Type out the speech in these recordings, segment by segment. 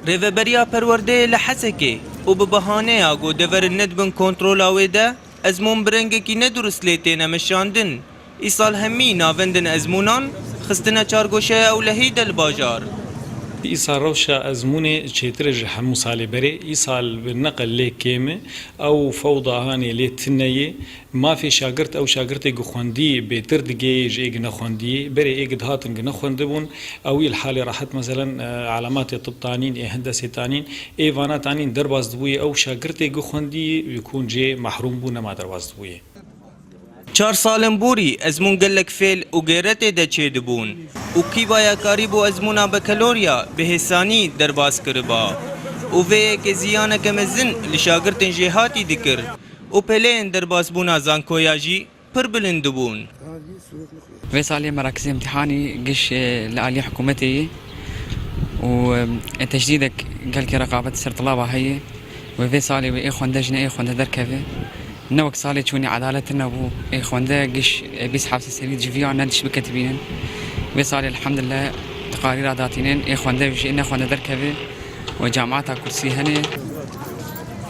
ریوبریا پرورده لحسکه و به بهانه آگو دور ندبن کنترل آویده ازمون برنگه کی ندرست لیته نمشاندن ایسال همی ناوندن ازمونان خستنا چارگوشه اولهی دل باجار إيصال روشة أزمونة تشترج حمو صالي بري إيصال بالنقل لي كيمة أو فوضى هاني لي تنية ما في شاگرد أو شاگرد خوندي بترد جيج إيج نخوندي بري إيج دهاتن نخوندبون أو الحالة راحت مثلا علامات طب تانين هندسة تانين إيفانا تانين درباز دبوية أو شاگرد خوندي يكون جي محروم بونا ما درباز دبوية 4 سالم بوری ازمون گلک فیل و گیرته ده چه دبون و کی بایا کاری بو ازمونا بکالوریا به حسانی درباز کربا و وی که زیانه کمزن لشاگرتن جهاتی دکر و پلین درباز بونا زانکویا جی پر بلند بون في صار مراكز امتحاني قش لآلية حكومتي وتجديدك قال كي رقابة سر طلابة هي وفي صار إخوان دجنا إخوان دركفه نوك صالي تشوني عدالتنا ابو اخوان ده قش بيسحب سيريد جفيا ندش بكتبين بيصالي الحمد لله تقارير داتينين اخوان ده جينا اخوان دركبه وجامعاتها كرسي هني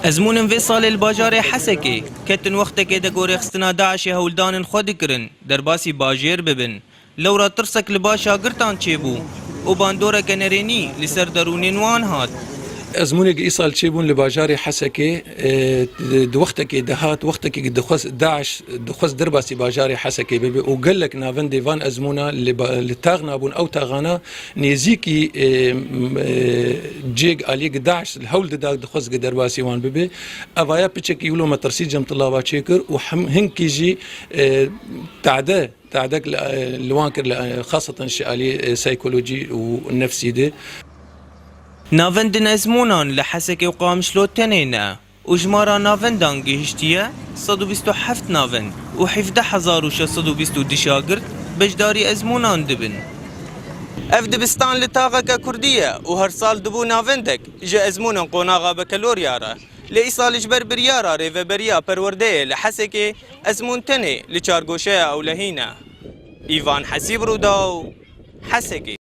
ازمون في صال الباجار حسكي كتن وقت كده غوري خستنا داعش هولدان خود كرن درباسي باجير ببن لو را ترسك لباشا قرطان تشيبو وباندورا كنريني لسر درونين وان هات ازمونك ايصال تشيبون لباجاري حسكي وقتك دهات وقتك دخوس داعش دخوس درباسي باجاري حسكي بيبي وقال لك نافن ديفان ازمونا لتاغنا بون او تاغانا نيزيكي جيج اليك داعش الهول داك دخوس درباسي وان بيبي افايا بيتشك يقولوا ما ترسيجم طلابا تشيكر وهنك يجي تعدك لوانكر خاصه شيء سيكولوجي والنفسي ده ناوندن ازمونان لحسك وقام شلوتنينا وجمارا ناوندان جهشتية 127 ناوند و 17620 شاگرد بجداري ازمونان دبن اف دبستان لتاغا كردية وهر سال دبو ناوندك جا ازمونان قوناغا بكالوريارا لإيصال جبر بريارا ريفا بريا پرورده لحسك ازمون تني لچارگوشه او لهينا ايوان حسيب روداو حسكي